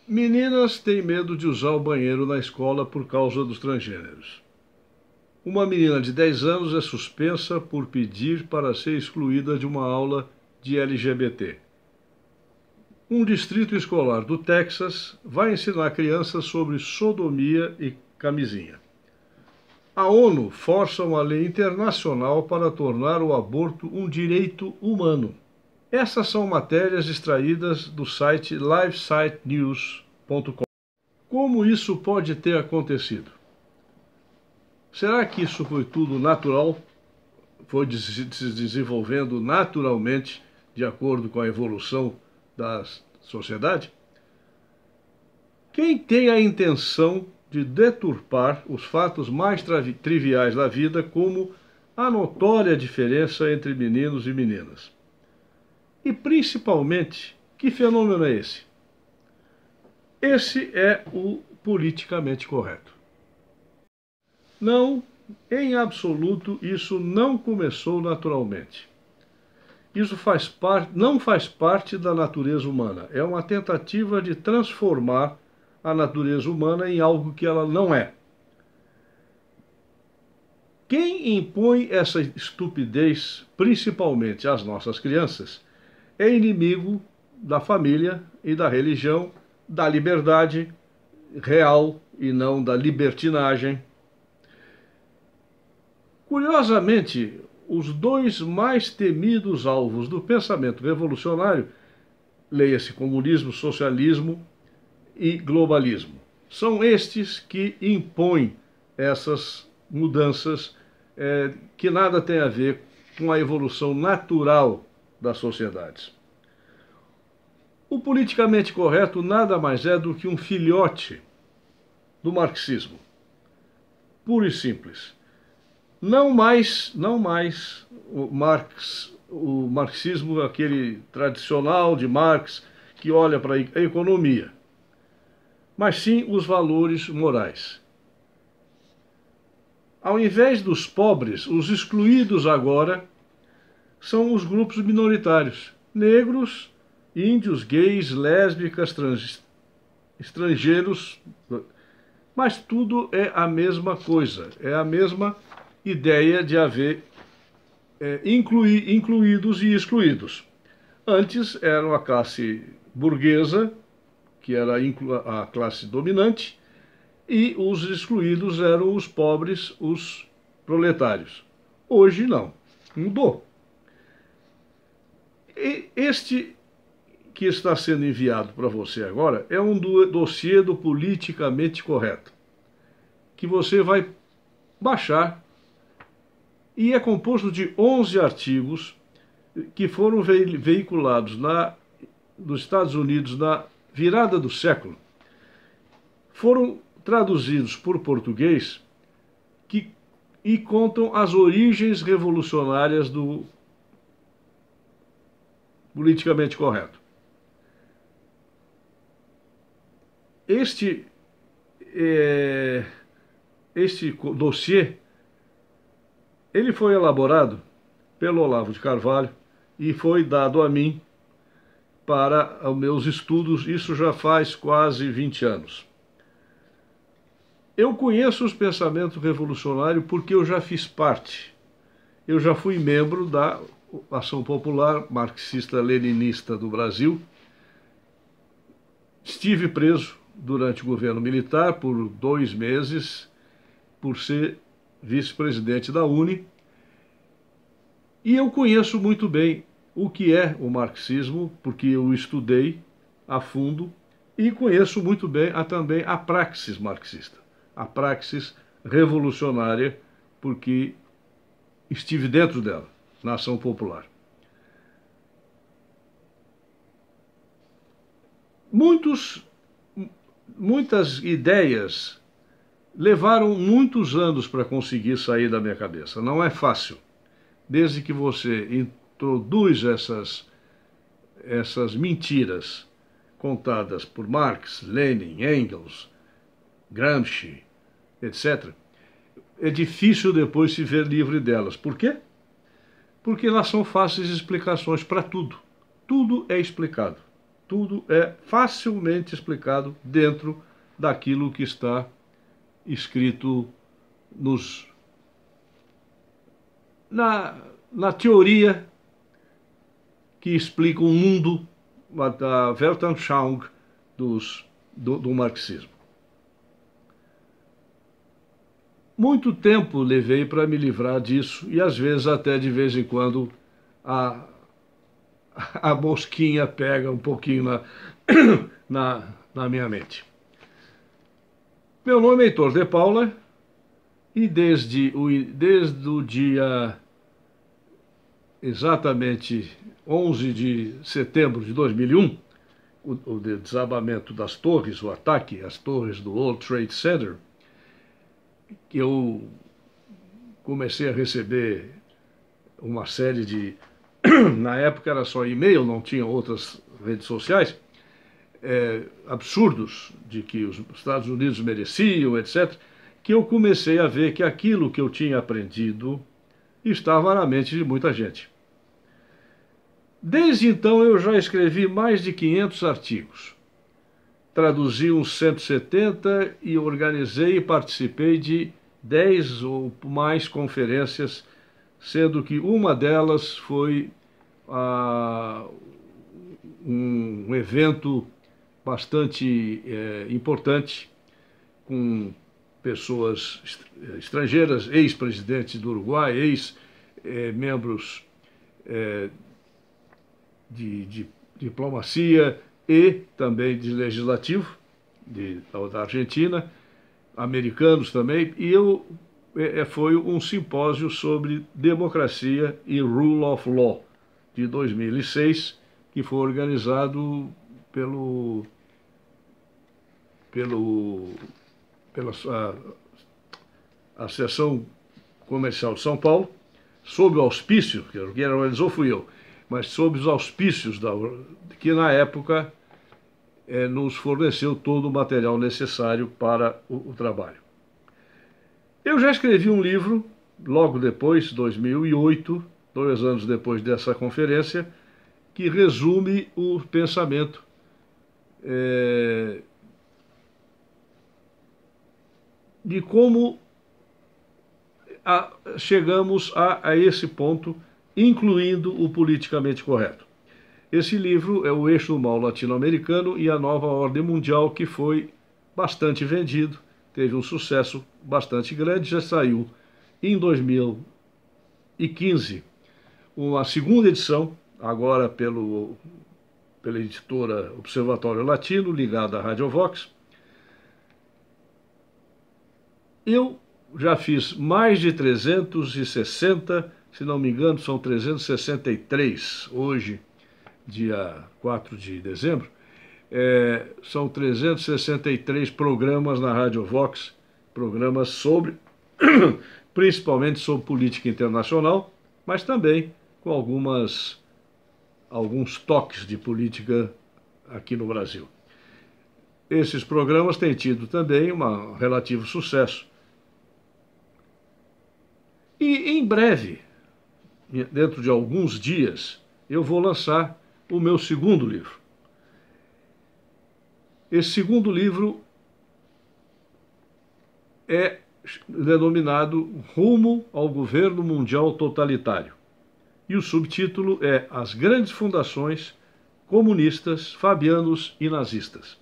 Meninas têm medo de usar o banheiro na escola por causa dos transgêneros. Uma menina de 10 anos é suspensa por pedir para ser excluída de uma aula de LGBT. Um distrito escolar do Texas vai ensinar crianças sobre sodomia e camisinha. A ONU força uma lei internacional para tornar o aborto um direito humano. Essas são matérias extraídas do site livesitenews.com. Como isso pode ter acontecido? Será que isso foi tudo natural? Foi se desenvolvendo naturalmente de acordo com a evolução da sociedade? Quem tem a intenção de deturpar os fatos mais triviais da vida, como a notória diferença entre meninos e meninas? E principalmente, que fenômeno é esse? Esse é o politicamente correto. Não, em absoluto, isso não começou naturalmente. Isso não faz parte da natureza humana. É uma tentativa de transformar a natureza humana em algo que ela não é. Quem impõe essa estupidez, principalmente às nossas crianças, é inimigo da família e da religião, da liberdade real e não da libertinagem. Curiosamente, os dois mais temidos alvos do pensamento revolucionário, leia-se comunismo, socialismo e globalismo, são estes que impõem essas mudanças que nada têm a ver com a evolução natural das sociedades. O politicamente correto nada mais é do que um filhote do marxismo, puro e simples. Não mais o marxismo, aquele tradicional de Marx, que olha para a economia, mas sim os valores morais. Ao invés dos pobres, os excluídos agora são os grupos minoritários, negros, índios, gays, lésbicas, estrangeiros, mas tudo é a mesma coisa, é a mesma ideia de haver incluídos e excluídos. Antes era a classe burguesa, que era a classe dominante, e os excluídos eram os pobres, os proletários. Hoje não, mudou. E este que está sendo enviado para você agora é um dossiê do politicamente correto, que você vai baixar, e é composto de 11 artigos que foram veiculados nos Estados Unidos na virada do século. Foram traduzidos por português e contam as origens revolucionárias do politicamente correto. Este dossiê ele foi elaborado pelo Olavo de Carvalho e foi dado a mim para os meus estudos, isso já faz quase 20 anos. Eu conheço os pensamentos revolucionários porque eu já fiz parte. Eu já fui membro da Ação Popular Marxista-Leninista do Brasil. Estive preso durante o governo militar por 2 meses por ser vice-presidente da UNE, e eu conheço muito bem o que é o marxismo, porque eu estudei a fundo, e conheço muito bem também a praxis marxista, a praxis revolucionária, porque estive dentro dela, na Ação Popular. Muitas ideias levaram muitos anos para conseguir sair da minha cabeça. Não é fácil. Desde que você introduz essas mentiras contadas por Marx, Lenin, Engels, Gramsci, etc., é difícil depois se ver livre delas. Por quê? Porque elas são fáceis explicações para tudo. Tudo é explicado. tudo é facilmente explicado dentro daquilo que está escrito na teoria que explica o mundo da Weltanschauung do marxismo. Muito tempo levei para me livrar disso e às vezes até de vez em quando a mosquinha pega um pouquinho na minha mente. Meu nome é Heitor de Paula e desde o dia exatamente 11 de setembro de 2001, o desabamento das torres, o ataque às torres do World Trade Center, que eu comecei a receber uma série de... Na época era só e-mail, não tinha outras redes sociais, absurdos de que os Estados Unidos mereciam, etc., que eu comecei a ver que aquilo que eu tinha aprendido estava na mente de muita gente. Desde então eu já escrevi mais de 500 artigos, traduzi uns 170 e organizei e participei de 10 ou mais conferências, sendo que uma delas foi um evento bastante importante, com pessoas estrangeiras, ex-presidentes do Uruguai, ex-membros de diplomacia e também de legislativo da Argentina, americanos também, e foi um simpósio sobre democracia e rule of law de 2006, que foi organizado pela Associação Comercial de São Paulo, sob o auspício, que quem organizou fui eu, mas sob os auspícios que na época nos forneceu todo o material necessário para o trabalho. Eu já escrevi um livro, logo depois, 2008, 2 anos depois dessa conferência, que resume o pensamento de como chegamos a esse ponto, incluindo o politicamente correto. Esse livro é O Eixo do Mal Latino-Americano e a Nova Ordem Mundial, que foi bastante vendido, teve um sucesso bastante grande, já saiu em 2015 uma segunda edição, agora pela editora Observatório Latino, ligada à Rádio Vox. Eu já fiz mais de 360, se não me engano, são 363 hoje, dia 4 de dezembro, são 363 programas na Rádio Vox, programas principalmente sobre política internacional, mas também com alguns toques de política aqui no Brasil. Esses programas têm tido também um relativo sucesso. E em breve, dentro de alguns dias, eu vou lançar o meu segundo livro. Esse segundo livro é denominado Rumo ao Governo Mundial Totalitário. E o subtítulo é As Grandes Fundações Comunistas, Fabianos e Nazistas.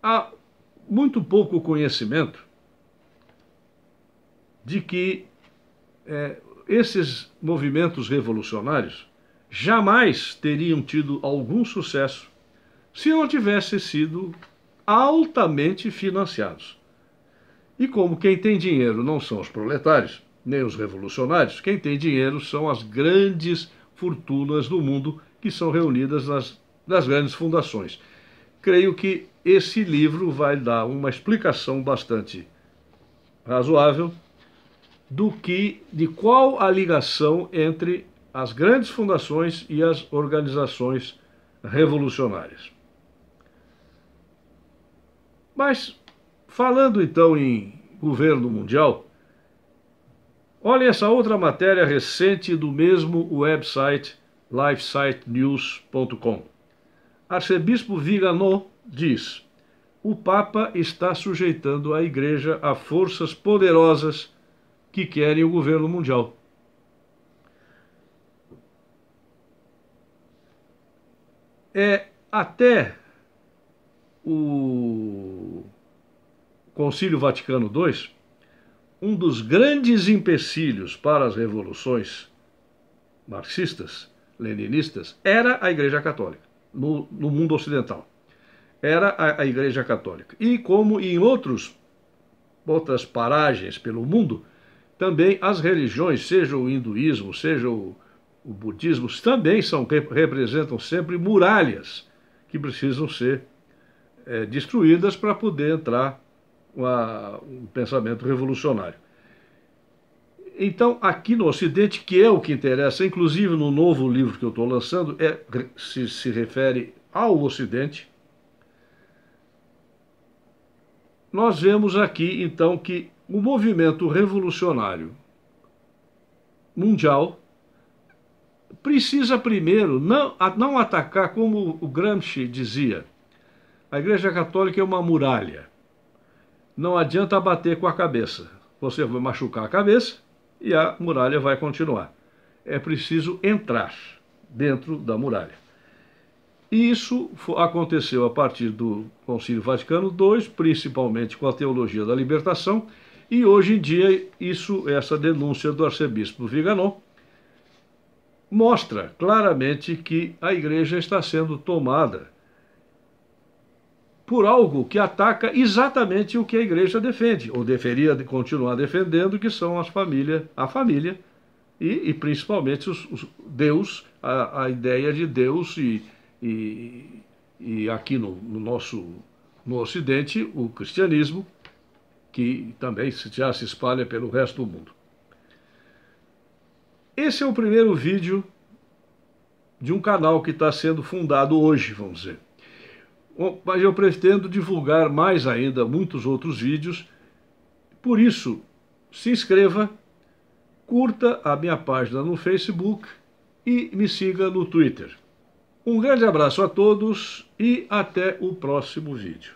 Há muito pouco conhecimento de que esses movimentos revolucionários jamais teriam tido algum sucesso se não tivessem sido altamente financiados. E como quem tem dinheiro não são os proletários, nem os revolucionários, quem tem dinheiro são as grandes fortunas do mundo que são reunidas nas grandes fundações. Creio que esse livro vai dar uma explicação bastante razoável de qual a ligação entre as grandes fundações e as organizações revolucionárias. Mas, falando então em governo mundial, Olha essa outra matéria recente do mesmo website lifesitenews.com. Arcebispo Vigano diz: o Papa está sujeitando a Igreja a forças poderosas que querem o governo mundial. Até o Concílio Vaticano II, um dos grandes empecilhos para as revoluções marxistas, leninistas, era a Igreja Católica, no mundo ocidental. Era a Igreja Católica. E como em outras paragens pelo mundo, também as religiões, seja o hinduísmo, seja o budismo, também representam sempre muralhas que precisam ser destruídas para poder entrar um pensamento revolucionário. Então, aqui no Ocidente, que é o que interessa, inclusive no novo livro que eu estou lançando, se refere ao Ocidente, nós vemos aqui, então, que o movimento revolucionário mundial precisa primeiro não atacar, como o Gramsci dizia, a Igreja Católica é uma muralha. Não adianta bater com a cabeça. Você vai machucar a cabeça e a muralha vai continuar. É preciso entrar dentro da muralha. E isso aconteceu a partir do Concílio Vaticano II, principalmente com a teologia da libertação, e hoje em dia essa denúncia do arcebispo Vigano mostra claramente que a Igreja está sendo tomada por algo que ataca exatamente o que a Igreja defende, ou deveria continuar defendendo, que são a família e principalmente Deus, a ideia de Deus e aqui no Ocidente, o cristianismo, que também já se espalha pelo resto do mundo. Esse é o primeiro vídeo de um canal que está sendo fundado hoje, vamos dizer. Mas eu pretendo divulgar mais ainda muitos outros vídeos. Por isso, se inscreva, curta a minha página no Facebook e me siga no Twitter. Um grande abraço a todos e até o próximo vídeo.